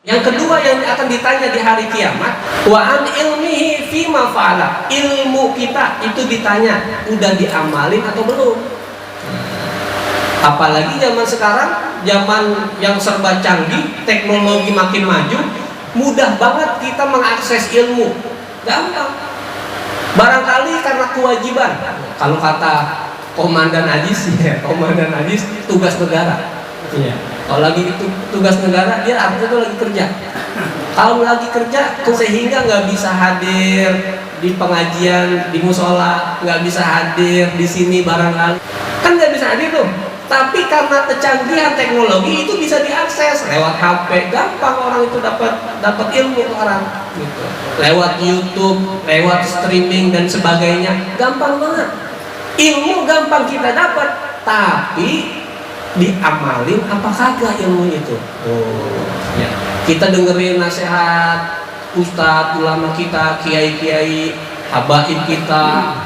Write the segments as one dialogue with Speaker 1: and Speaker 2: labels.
Speaker 1: Yang kedua yang akan ditanya di hari kiamat, wa an ilmihi fima fa'ala. Ilmu kita itu ditanya, udah diamalin atau belum? Apalagi zaman sekarang, zaman yang serba canggih, teknologi makin maju, mudah banget kita mengakses ilmu. Gampang. Barangkali karena kewajiban. Kalau kata Komandan Ajis, ya, Komandan Ajis tugas negara. Ya. Kalau lagi itu tugas negara, dia artinya itu lagi kerja. Kalau lagi kerja, sehingga nggak bisa hadir di pengajian, di musola, nggak bisa hadir di sini barangkali, kan nggak bisa hadir tuh. Tapi karena kecanggihan teknologi itu bisa diakses lewat HP, gampang orang itu dapat ilmu orang. Gitu. Lewat YouTube, lewat streaming dan sebagainya, gampang banget. Ilmu gampang kita dapat, tapi diamalin apa kagak ilmu itu? Ya. Kita dengerin nasihat ustadz, ulama kita, kiai-kiai, habaib kita,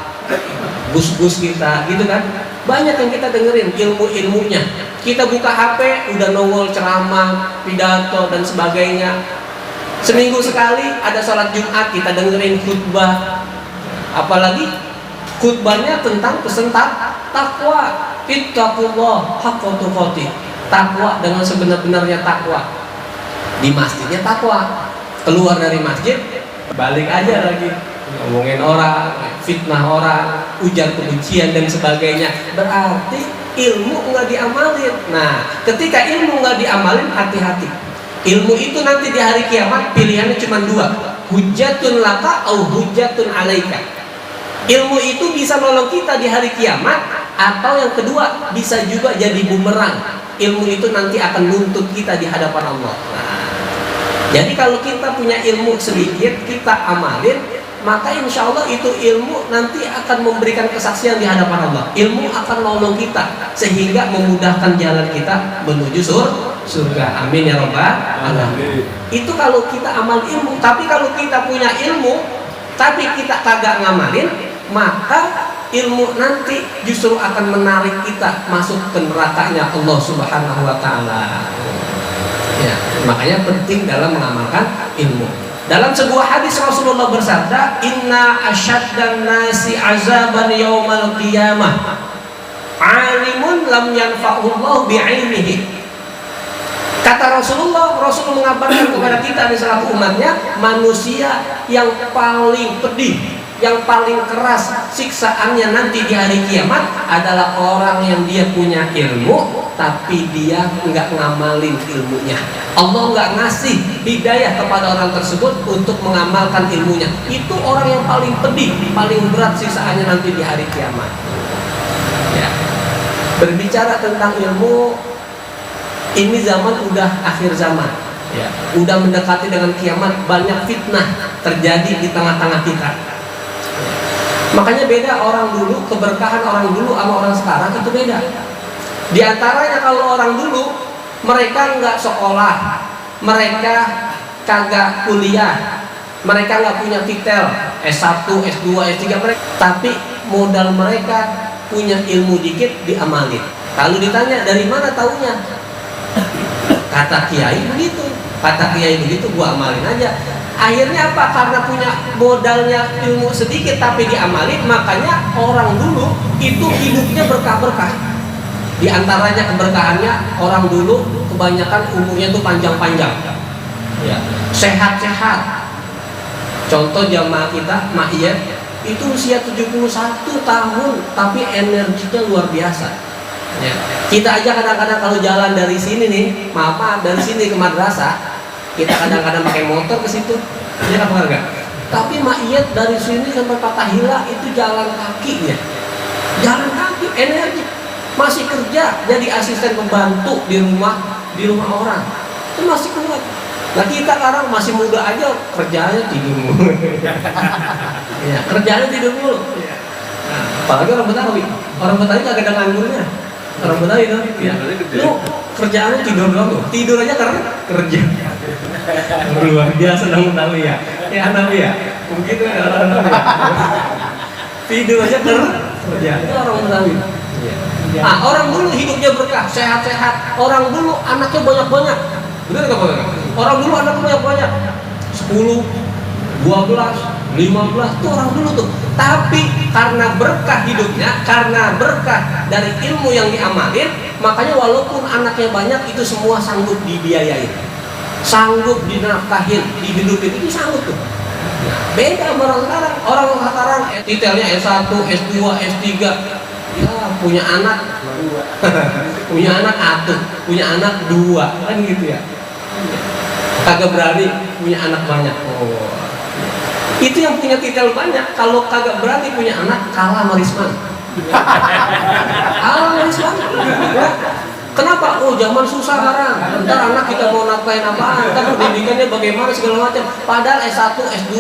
Speaker 1: gus-gus kita, gitu kan? Banyak yang kita dengerin ilmu-ilmunya. Kita buka HP, udah nongol ceramah, pidato dan sebagainya. Seminggu sekali ada sholat Jumat, kita dengerin khutbah. Apalagi khutbahnya tentang pesan takwa. Ittaqullah haqqa tuqatih. Takwa dengan sebenar-benarnya takwa. Di masjidnya takwa. Keluar dari masjid, balik aja lagi ngomongin orang, fitnah orang, ujar kebencian dan sebagainya. Berarti ilmu nggak diamalin. Nah, ketika ilmu nggak diamalin, hati-hati. Ilmu itu nanti di hari kiamat pilihannya cuma dua, hujjatun laka au hujjatun alaika. Ilmu itu bisa nolong kita di hari kiamat, atau yang kedua bisa juga jadi bumerang. Ilmu itu nanti akan nuntut kita di hadapan Allah. Nah, jadi kalau kita punya ilmu sedikit, kita amalin, maka insya Allah itu ilmu nanti akan memberikan kesaksian di hadapan Allah. Ilmu akan nolong kita sehingga memudahkan jalan kita menuju surga. Amin ya rabbal alamin. Itu kalau kita amal ilmu. Tapi kalau kita punya ilmu tapi kita kagak ngamalin, maka ilmu nanti justru akan menarik kita masuk ke nerakanya Allah Subhanahu wa taala. Ya, makanya penting dalam mengamalkan ilmu. Dalam sebuah hadis Rasulullah bersabda, "Inna asyaddan nasi azaban yaumal qiyamah alimun lam yanfa'ullah bi'ilmihi." Kata Rasulullah mengabarkan kepada kita di selaku umatnya, manusia yang paling pedih, yang paling keras siksaannya nanti di hari kiamat adalah orang yang dia punya ilmu tapi dia nggak ngamalin ilmunya. Allah nggak ngasih hidayah kepada orang tersebut untuk mengamalkan ilmunya. Itu orang yang paling pedih, paling berat siksaannya nanti di hari kiamat. Ya. Berbicara tentang ilmu, ini zaman udah akhir zaman. Ya. Udah mendekati dengan kiamat, banyak fitnah terjadi di tengah-tengah kita. Makanya beda orang dulu, keberkahan orang dulu sama orang sekarang itu beda. Di antaranya kalau orang dulu, mereka nggak sekolah, mereka kagak kuliah, mereka nggak punya titel S1, S2, S3 mereka, tapi modal mereka punya ilmu dikit diamalin. Kalau ditanya dari mana taunya, kata kiai begitu, gua amalin aja. Akhirnya apa? Karena punya modalnya ilmu sedikit tapi diamalin, makanya orang dulu itu hidupnya berkah-berkah. Di antaranya keberkahannya, orang dulu kebanyakan umurnya tuh panjang-panjang, ya, sehat-sehat. Contoh jamaah kita, Mak Iyet, itu usia 71 tahun tapi energinya luar biasa. Ya. Kita aja kadang-kadang kalau jalan dari sini nih, maaf dari sini ke madrasah, kita kadang-kadang pakai motor ke situ, ya apa enggak? Tapi Mak Iyet dari sini sampai Patahila itu jalan kaki ya, jalan kaki, energi. Masih kerja jadi asisten pembantu di rumah orang, itu masih kuat. Nah kita sekarang masih muda aja kerjanya tidur mulu. Ya, kerjanya tidur mulu. Nah, apalagi orang Betawi kagak ada nganggurnya. Orang Betawi itu, ya. Lu kerjaannya tidur doang tuh, tidur aja karena kerja. Luar biasa orang Betawi ya, ya Nabi ya, begitu ya orang Betawi. Tidur aja karena kerja, itu orang Betawi. Orang dulu hidupnya berkah, sehat-sehat. Orang dulu anaknya banyak-banyak. Benar nggak Pak? Orang dulu anak banyak, 10, 12, 15 tuh orang dulu tuh. Tapi karena berkah hidupnya, karena berkah dari ilmu yang diamalin, makanya walaupun anaknya banyak itu semua sanggup dibiayain, sanggup dinafkahin, dihidupin, itu sanggup tuh. Nah, beda sama orang sekarang. Orang sekarang detailnya S1, S2, S3, ya punya anak punya anak satu, punya anak 2, kan gitu ya. Kagak berani punya anak banyak. Oh, itu yang punya titel banyak. Kalau kagak berani punya anak, kalah sama Risman. Kalah sama Risman. Kenapa? Oh, zaman susah sekarang. Ntar anak kita mau nafkahin apaan? Ntar pendidikannya bagaimana segala macam. Padahal S1, S2.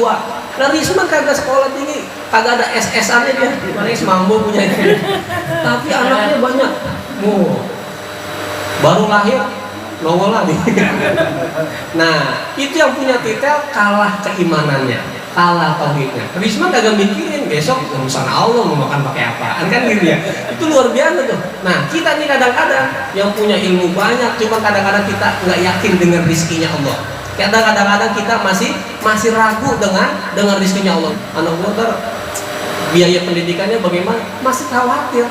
Speaker 1: Nah, Risman kagak sekolah tinggi, kagak ada SS-annya dia. Mana semambo punya itu. Tapi anaknya banyak. Oh, baru lahir nongol lagi. Nah, itu yang punya titel kalah keimanannya, kalah tauhidnya. Risma kagak mikirin besok urusan Allah mau makan pakai apaan, kan gitu ya. Itu luar biasa tuh. Nah, kita nih kadang-kadang yang punya ilmu banyak, cuma kadang-kadang kita nggak yakin dengan rizkinya Allah. Kadang-kadang kita masih ragu dengan rizkinya Allah. Anak motor biaya pendidikannya bagaimana? Masih khawatir,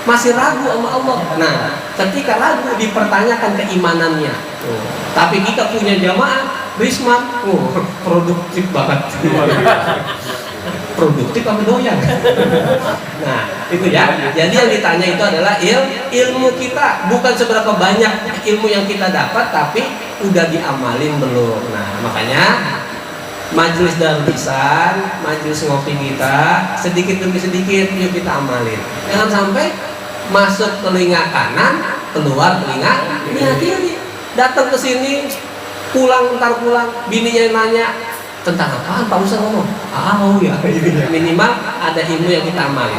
Speaker 1: masih ragu sama Allah. Nah, ketika ragu dipertanyakan keimanannya. Tapi kita punya jamaah Risman, produktif banget. Produktif apa doyan? Nah, itu ya. Jadi yang ditanya itu adalah ilmu kita, bukan seberapa banyak ilmu yang kita dapat, tapi udah diamalin belum. Nah, makanya majelis Darul Ihsan, majelis ngopi kita, sedikit demi sedikit yuk kita amalin. Jangan sampai masuk telinga kanan, keluar telinga kiri. Datang ke sini, pulang bininya nanya tentang apaan Pak Ustaz ngomong? Oh ya, minimal ada ilmu yang kita amalin.